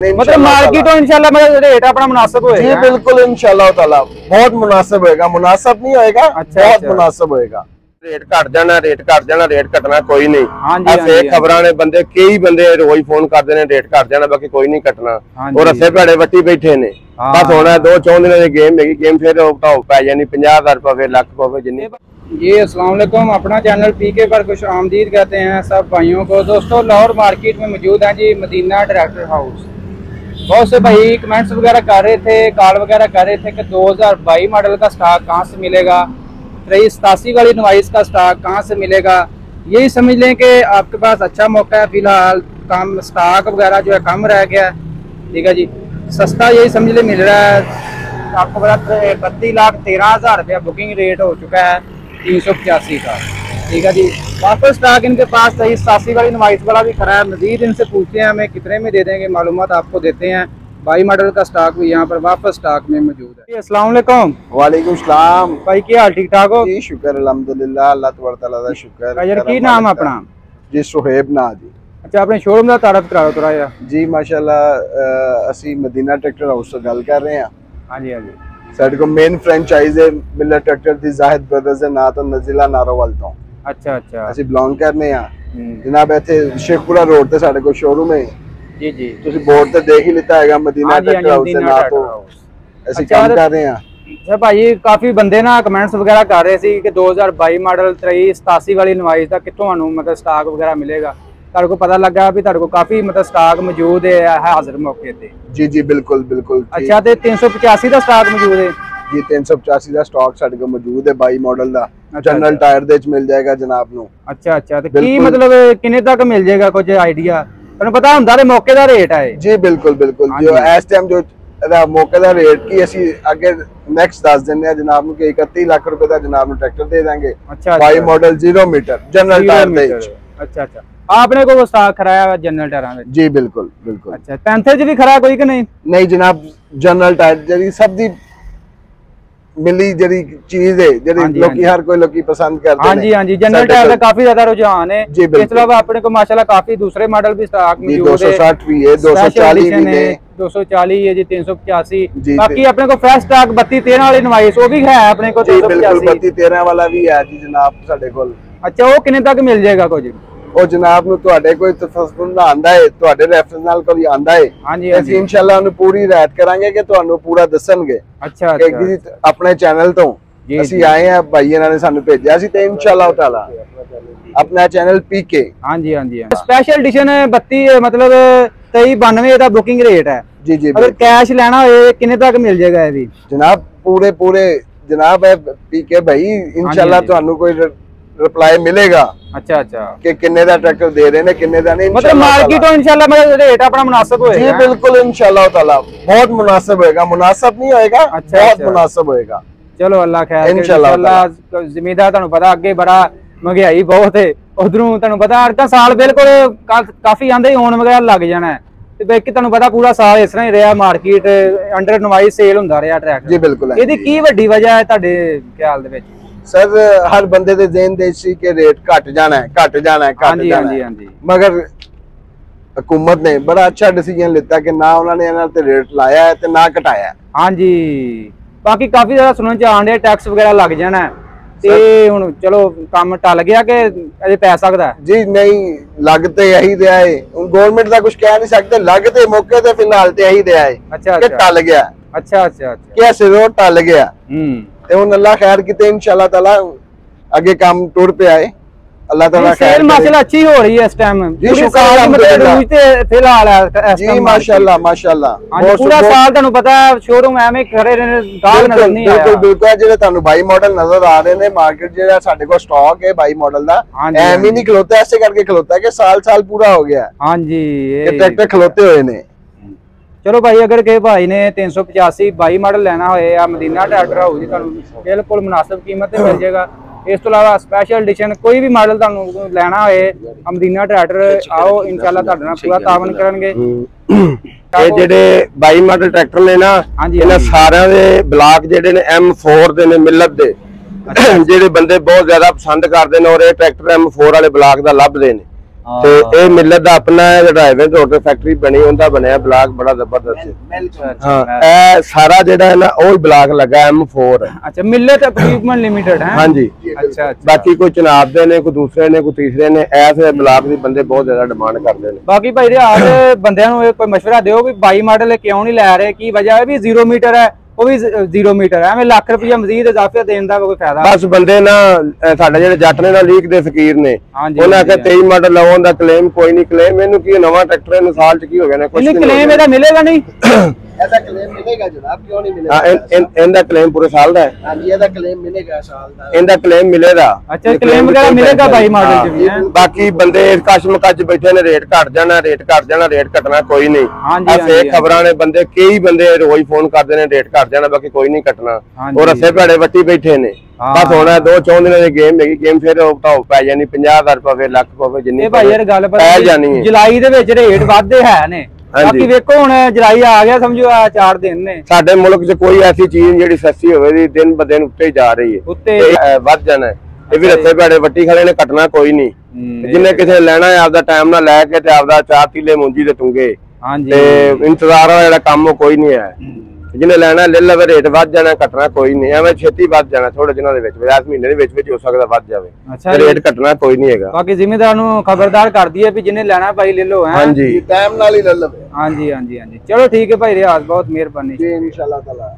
मतलब मार्केट इंशाल्लाह मतलब रेट अपना मुनासिब होएगा। जी बिल्कुल इंशाल्लाह ताला बहुत मुनासिब होएगा, मुनासिब नहीं होएगा। अच्छा, बहुत अच्छा। मुनासिब होएगा। रेट घट जाना, रेट घट जाना, रेट घटना कोई नहीं। हाँ जी, हाँ जी, खबर ने बंदे कई बंदे रोज फोन करते हैं रेट घट जाना, बाकी कोई नहीं घटना। और असे भैड़े वट्टी बैठे ने बस होना 2-4 दिन की गेम है, गेम फिर ढाओ पै जानी 50,000 पवे, लाख पवे जिन्नी। जी अस्सलाम वालेकुम, अपना चैनल पीके पर खुश आमदीद कहते हैं सब भाइयों को। दोस्तों लाहौर मार्केट में मौजूद हैं जी मदीना ट्रैक्टर हाउस। बहुत से भाई कमेंट्स वगैरह कर रहे थे, कॉल वगैरह कर रहे थे कि 2022 मॉडल का स्टॉक कहाँ से मिलेगा, 83 वाली नवाइस का स्टॉक कहाँ से मिलेगा। यही समझ लें कि आपके पास अच्छा मौका है, फिलहाल कम स्टॉक वगैरह जो है कम रह गया, ठीक है जी, सस्ता यही समझ ले मिल रहा है आपको। 32,13,000 रुपया बुकिंग रेट हो चुका है 385 का, ठीक है जी। वापस स्टॉक इनके पास 83 वाली नवाइस वाला भी खड़ा है। मजीद इनसे पूछते हैं हमें कितने में दे देंगे, मालूमात आपको देते हैं। 22 मॉडल का स्टॉक भी यहाँ पर वापस स्टॉक में मौजूद है। अस्सलाम वालेकुम। वालेकुम सलाम भाई क्या हाल, ठीक ठाक हो? जी शुक्र अल्हम्दुलिल्लाह, अल्लाह तबारक तआला दा शुक्र। यार की नाम अपना? जी सुहेब ना जी। अच्छा अपने शोरूम का तारफ कराओ थोड़ा यार। जी माशाल्लाह असी मदीना ट्रैक्टर हाउस से गल कर रहे हैं। हाँ जी, हाँ जी। ਸਾਡੇ ਕੋਲ ਮੇਨ ਫਰੈਂਚਾਈਜ਼ ਹੈ ਮਿਲਰ ਟਰੈਕਟਰ ਦੀ ਜ਼ਾਹਿਦ ਬ੍ਰਦਰਜ਼ ਦੇ ਨਾਂ ਤੋਂ ਨਜ਼ੀਲਾ ਨਾਰੋਵਾਲ ਤੋਂ। अच्छा अच्छा। ਅਸੀਂ ਬਿਲੋਂਗ ਕਰਨੇ ਆ ਜਨਾਬ। ਇੱਥੇ ਸ਼ੇਖਪੁਰਾ ਰੋਡ ਤੇ ਸਾਡੇ ਕੋਲ ਸ਼ੋਰੂਮ ਹੈ। जी जी। ਤੁਸੀਂ ਬੋਰਡ ਤੇ ਦੇਖ ਹੀ ਲਿੱਤਾ ਹੈਗਾ ਮਦੀਨਾ ਟਰੈਕਟਰ ਹਾਊਸ ਦੇ ਨਾਂ ਤੋਂ ਅਸੀਂ ਕੰਮ ਕਰ ਰਹੇ ਹਾਂ। अच्छा भाई काफी बंदे ना कमेंट्स वगैरह कर रहे थे कि 2022 मॉडल 83 वाली नवाइस का कितों मतलब स्टॉक वगैरह मिलेगा। को पता लगा भी काफी मतलब स्टॉक मौजूद है हाजिर मौके पे। जी जी बिल्कुल बिल्कुल। अच्छा तो 385 का स्टॉक मौजूद है जी। 385 का स्टॉक साडे को मौजूद है 22 मॉडल का। जनरल टायर दे विच मिल जाएगा जनाब नू। अच्छा अच्छा। तो की मतलब किन्ने तक मिल जाएगा, कुछ आइडिया तुहानू पता हुंदा ते मौके दा रेट है? जी बिल्कुल बिल्कुल। जो इस टाइम जो मौके दा रेट की असी आगे नेक्स्ट दस दिने जनाब नू कि 31 लाख रुपए का जनाब नू ट्रैक्टर दे देंगे। अच्छा। 22 मॉडल 0 मीटर जनरल टायर दे विच। अच्छा अच्छा। आपने को स्टॉक खराया जनरल टायर में? जी बिल्कुल बिल्कुल। अच्छा पैंथर च भी खरा कोई कि नहीं? नहीं जनाब जनरल टायर जरी सब दी मिली जरी चीज है जरी लोकी हर कोई लोकी पसंद करते हैं। हां जी हां जी। जनरल टायर का काफी ज्यादा रुझान है। इस अलावा अपने को माशाल्लाह काफी दूसरे मॉडल भी स्टॉक में मौजूद है। 260 भी है, 240 भी है, 240 है जी, 385। बाकी अपने को फ्रेश स्टॉक 32-13 वाली नवाइस वो भी है अपने को। 32-13 वाला भी है जी जनाब साडे कोल। अच्छा वो कितने तक मिल जाएगा कुछ? ਉਹ ਜਨਾਬ ਨੂੰ ਤੁਹਾਡੇ ਕੋਈ ਤਫਸੀਲ ਨਾ ਆਂਦਾ ਹੈ, ਤੁਹਾਡੇ ਰੈਫਰੈਂਸ ਨਾਲ ਕੋਈ ਆਂਦਾ ਹੈ। ਹਾਂਜੀ ਅਸੀਂ ਇਨਸ਼ਾਅੱਲਾ ਉਹਨੂੰ ਪੂਰੀ ਰਾਇਤ ਕਰਾਂਗੇ ਕਿ ਤੁਹਾਨੂੰ ਪੂਰਾ ਦੱਸਣਗੇ। ਅੱਛਾ ਅੱਛਾ। ਆਪਣੇ ਚੈਨਲ ਤੋਂ ਅਸੀਂ ਆਏ ਆ, ਭਾਈ ਇਹਨਾਂ ਨੇ ਸਾਨੂੰ ਭੇਜਿਆ ਸੀ ਤੇ ਇਨਸ਼ਾਅੱਲਾ ਤਾਲਾ ਆਪਣਾ ਚੈਨਲ ਪੀਕੇ। ਹਾਂਜੀ ਹਾਂਜੀ। ਸਪੈਸ਼ਲ ਐਡੀਸ਼ਨ 32 मतलब 2392 ਦਾ ਬੁਕਿੰਗ ਰੇਟ ਹੈ। ਜੀ ਜੀ। ਅਗਰ ਕੈਸ਼ ਲੈਣਾ ਹੋਏ ਕਿੰਨੇ ਤੱਕ ਮਿਲ ਜਾਏਗਾ ਇਹ ਵੀ? ਜਨਾਬ ਪੂਰੇ ਜਨਾਬ ਹੈ ਪੀਕੇ ਭਾਈ ਇਨਸ਼ਾਅੱਲਾ ਤੁਹਾਨੂੰ ਕੋਈ रिप्लाई मिलेगा। अच्छा अच्छा। कि किन्ने दा ट्रैक्टर दे रहे ने किन्ने दा नहीं। मतलब मार्केट तो इंशाल्लाह मतलब रेट अपना मुनासिब होएगा। जी बिल्कुल इंशाल्लाह ताला बहुत मुनासिब होएगा। मुनासिब नहीं होएगा, बहुत मुनासिब होएगा। चलो अल्लाह खैर इंशाल्लाह। जिम्मेदार ਤੁਹਾਨੂੰ पता अगे बड़ा महंगाई बहुत है, उधरों ਤੁਹਾਨੂੰ पता अरका साल बिल्कुल काफी आंदे होन वगैरह लग जाना है ਤੇ ਬਾਕੀ ਤੁਹਾਨੂੰ पता पूरा साल इस तरह ही रहा मार्केट अंडर नवाई सेल ਹੁੰਦਾ ਰਿਹਾ ट्रैक्टर। जी बिल्कुल। ਇਹਦੀ ਕੀ ਵੱਡੀ ਵਜ੍ਹਾ ਹੈ ਤੁਹਾਡੇ ਖਿਆਲ ਦੇ ਵਿੱਚ? सर हर बंदे दे ज़हन दे सी के रेट घट जाना है, घट जाना है, घट जाना है। मगर हुकूमत ने बड़ा अच्छा डिसीजन लिता कि ना उन्होंने इन्हां ते रेट लाया है ते ना घटाया। हां जी। बाकी काफी ज्यादा सुनने च आंदे टैक्स वगैरह लग जाना है ते हुन चलो काम टल गया कि अजे पै सकदा है? जी नहीं लगते यही दिया है। हुन गवर्नमेंट दा कुछ कह नहीं सकते, लगते मौके ते फिलहाल ते यही दिया है। अच्छा कि टल गया। अच्छा अच्छा। कैसे रोड टल गया। अल्लाह खैर किते इंशाल्लाह ताला आगे काम टूर पे आए। अल्लाह ताला खैर माशाल्लाह अच्छी हो रही है इस टाइम। जी शुक्र अल्हम्दुलिल्लाह फिलहाल है इस टाइम माशाल्लाह माशाल्लाह। पूरा साल ਤੁਹਾਨੂੰ पता है शोरूम ਐਵੇਂ ਖੜੇ ਨੇ ਗਾਹਕ ਨਜ਼ਰ ਨਹੀਂ ਆਇਆ। बिल्कुल बिल्कुल। ਜਿਹੜੇ ਤੁਹਾਨੂੰ 22 ਮਾਡਲ ਨਜ਼ਰ ਆ ਰਹੇ ਨੇ ਮਾਰਕੀਟ ਜਿਹੜਾ ਸਾਡੇ ਕੋਲ ਸਟਾਕ ਹੈ 22 ਮਾਡਲ ਦਾ ਐਵੇਂ ਨਹੀਂ ਖਲੋਤਾ, ऐसे करके खलोता है कि साल पूरा हो गया। हां जी ये ट्रैक्टर खलोते हुए ने। चलो भाई अगर के भाई ने 385 22 मॉडल लेना होए या मदीना ट्रैक्टर हाउस जी ਤੁਹਾਨੂੰ बिल्कुल मुनासिब कीमत ਤੇ ਮਿਲ ਜਾਏਗਾ। ਇਸ ਤੋਂ ਇਲਾਵਾ ਸਪੈਸ਼ਲ ਐਡੀਸ਼ਨ ਕੋਈ ਵੀ ਮਾਡਲ ਤੁਹਾਨੂੰ ਲੈਣਾ ਹੋਏ ਮਦੀਨਾ ਟਰੈਕਟਰ ਆਓ ਇਨਸ਼ਾਅੱਲਾ ਤੁਹਾਡੇ ਨਾਲ ਪੂਰਾ ਤਾਵਨ ਕਰਨਗੇ। ਇਹ ਜਿਹੜੇ 22 ਮਾਡਲ ਟਰੈਕਟਰ ਨੇ ਨਾ ਇਹਨਾਂ ਸਾਰਿਆਂ ਦੇ ਬਲਾਕ ਜਿਹੜੇ ਨੇ M4 ਦੇ ਨੇ ਮਿਲਤ ਦੇ ਜਿਹੜੇ ਬੰਦੇ ਬਹੁਤ ਜ਼ਿਆਦਾ ਪਸੰਦ ਕਰਦੇ ਨੇ ਔਰ ਇਹ ਟਰੈਕਟਰ M4 ਵਾਲੇ ਬਲਾਕ ਦਾ ਲੱਭਦੇ ਨੇ। ਤੇ ਇਹ ਮਿਲਤ ਦਾ ਆਪਣਾ ਡਰਾਈਵਰ ਰੋਟਰ ਫੈਕਟਰੀ ਬਣੀ, ਉਹਦਾ ਬਣਿਆ ਬਲਾਕ ਬੜਾ ਜ਼ਬਰਦਸਤ। ਹਾਂ ਇਹ ਸਾਰਾ ਜਿਹੜਾ ਹੈ ਨਾ ਉਹ ਬਲਾਕ ਲੱਗਾ M4। ਅੱਛਾ ਮਿਲਤ ਇਕਵਿਪਮੈਂਟ ਲਿਮਿਟਡ ਹੈ। ਹਾਂਜੀ ਅੱਛਾ। ਬਾਕੀ ਕੋਈ ਚਨਾਬ ਦੇ ਨੇ, ਕੋਈ ਦੂਸਰੇ ਨੇ, ਕੋਈ ਤੀਸਰੇ ਨੇ, ਐਸੇ ਬਲਾਕ ਦੇ ਬੰਦੇ ਬਹੁਤ ਜ਼ਿਆਦਾ ਡਿਮਾਂਡ ਕਰਦੇ ਨੇ। ਬਾਕੀ ਭਾਈ ਰਿਆਜ਼ ਬੰਦਿਆਂ ਨੂੰ ਕੋਈ ਮਸ਼ਵਰਾ ਦਿਓ ਵੀ 22 ਮਾਡਲ ਕਿਉਂ ਨਹੀਂ ਲੈ ਰਹੇ, ਕੀ ਵਜ੍ਹਾ ਹੈ ਵੀ 0 ਮੀਟਰ ਹੈ, ਉਹ ਵੀ 0 ਮੀਟਰ ਹੈ, ਐਵੇਂ ਲੱਖ ਰੁਪਇਆ ਮਜ਼ੀਦ ਇਜ਼ਾਫਾ ਦੇਣ ਦਾ ਕੋਈ ਫਾਇਦਾ? ਬਸ ਬੰਦੇ ਨਾ ਸਾਡੇ ਜਿਹੜੇ ਜੱਟ ਨੇ ਨਾ ਲੀਕ ਦੇ ਫਕੀਰ ਨੇ, ਉਹਨਾਂ ਆਖਿਆ 23 ਮਾਡਲ ਲਾਉਣ ਦਾ ਕਲੇਮ ਕੋਈ ਨਹੀਂ। ਕਲੇਮ ਇਹਨੂੰ ਕੀ ਨਵਾਂ ਟਰੈਕਟਰ ਇਹਨੂੰ ਸਾਲ ਚ ਕੀ ਹੋ ਗਿਆ ਨੇ, ਕੁਝ ਨਹੀਂ। ਕਲੇਮ ਇਹਦਾ ਮਿਲੇਗਾ ਨਹੀਂ? ਇਹਦਾ ਕਲੇਮ ਮਿਲੇਗਾ ਜਨਾਬ, ਕਿਉਂ ਨਹੀਂ ਮਿਲੇਗਾ? ਇਹਦਾ ਕਲੇਮ ਪੂਰੇ ਸਾਲ ਦਾ ਹੈ। ਹਾਂਜੀ ਇਹਦਾ ਕਲੇਮ ਮਿਲੇਗਾ ਸਾਲ ਦਾ, ਇਹਦਾ ਕਲੇਮ ਮਿਲੇਗਾ। ਅੱਛਾ ਕਲੇਮ ਵਗੈਰਾ ਮਿਲੇਗਾ 22 ਮਾਡਲ ਚ ਵੀ ਹੈ। ਬਾਕੀ ਬੰਦੇ ਇਸ ਕਸ਼ਮਕਸ਼ ਬੈਠੇ ਨੇ, ਰੇਟ ਘਟ ਜਾਣਾ, ਰੇਟ ਘਟ ਜਾਣਾ, ਰੇਟ ਘਟਣਾ ਕੋਈ ਨਹੀਂ। ਆ ਫੇਕ ਖਬਰਾਂ ਨੇ ਬੰਦੇ, ਕਈ ਬੰਦੇ ਰੋਜ਼ ਫੋਨ ਕਰਦੇ ਨੇ ਰੇਟ ਘਟ ਜਾਣਾ, ਬਾਕੀ ਕੋਈ ਨਹੀਂ ਘਟਣਾ। ਉਹ ਰੱਸੇ ਭੈੜੇ ਵੱਟੀ ਬੈਠੇ ਨੇ। ਬਸ ਹੁਣ 2-4 ਦਿਨਾਂ ਦੀ ਗੇਮ ਹੈਗੀ, ਗੇਮ ਫਿਰ ਉਪਟਾਉ ਪੈ ਜਾਣੀ, 50,000 ਰੁਪਏ, ਲੱਖ ਰੁਪਏ, ਜਿੰਨੀ ਭਾਈ ਯਾਰ ਗੱਲ ਪੈ ਜਾਣੀ ਹੈ। ਜੁਲਾਈ ਦੇ ਵਿੱਚ ਰੇਟ ਵੱਧਦੇ ਹੈ ਨੇ, ਬਾਕੀ ਵੇਖੋ ਹੁਣ ਜੁਲਾਈ ਆ ਗਿਆ, ਸਮਝੋ ਆ 4 ਦਿਨ ਨੇ। ਸਾਡੇ ਮੁਲਕ 'ਚ ਕੋਈ ਐਸੀ ਚੀਜ਼ ਜਿਹੜੀ ਸਸਤੀ ਹੋਵੇ ਦੀ ਦਿਨ ਬ ਦਿਨ ਉੱਤੇ ਜਾ ਰਹੀ ਹੈ, ਉੱਤੇ ਵੱਧ ਜਾਣਾ। ਇਹ ਵੀ ਰੱਸੇ ਭੈੜੇ ਵੱਟੀ ਖੜੇ ਨੇ, ਘਟਣਾ ਕੋਈ ਨਹੀਂ। ਜਿੰਨੇ ਕਿਸੇ ਲੈਣਾ ਹੈ ਆਪਦਾ ਟਾਈਮ ਨਾਲ ਲੈ ਕੇ ਤੇ ਆਪਦਾ 4 ਕਿੱਲੇ ਮੂੰਜੀ ਦੇ ਟੁੰਗੇ ਤੇ ਇੰਤਜ਼ਾਰ ਵਾਲਾ ਜਿਹੜਾ ਕੰਮ ਉਹ ਕੋਈ ਨਹੀਂ ਹੈ। ਜਿਹਨੇ ਲੈਣਾ ਲੈ ਲਵੇ, ਰੇਟ ਵੱਧ ਜਾਣਾ, ਘਟਣਾ ਕੋਈ ਨਹੀਂ। ਐਵੇਂ ਛੇਤੀ ਵੱਧ ਜਾਣਾ, ਥੋੜੇ ਦਿਨਾਂ ਦੇ ਵਿੱਚ, 10 ਮਹੀਨੇ ਦੇ ਵਿੱਚ ਹੋ ਸਕਦਾ ਵੱਧ ਜਾਵੇ, ਰੇਟ ਘਟਣਾ ਕੋਈ ਨਹੀਂ ਹੈਗਾ। ਬਾਕੀ ਜ਼ਿਮੀਂਦਾਰ ਨੂੰ ਖਬਰਦਾਰ ਕਰ ਦਈਏ ਵੀ ਜਿਹਨੇ ਲੈਣਾ ਭਾਈ ਲੈ ਲਓ, ਹਾਂਜੀ ਟਾਈਮ ਨਾਲ ਹੀ ਲੈ ਲਵੇ। ਹਾਂਜੀ ਹਾਂਜੀ ਹਾਂਜੀ, ਚਲੋ ਠੀਕ ਹੈ ਭਾਈ ਰਿਆਜ਼, ਬਹੁਤ ਮਿਹਰਬਾਨੀ ਜੀ, ਇਨਸ਼ਾਅੱਲਾ ਤਾਲਾ।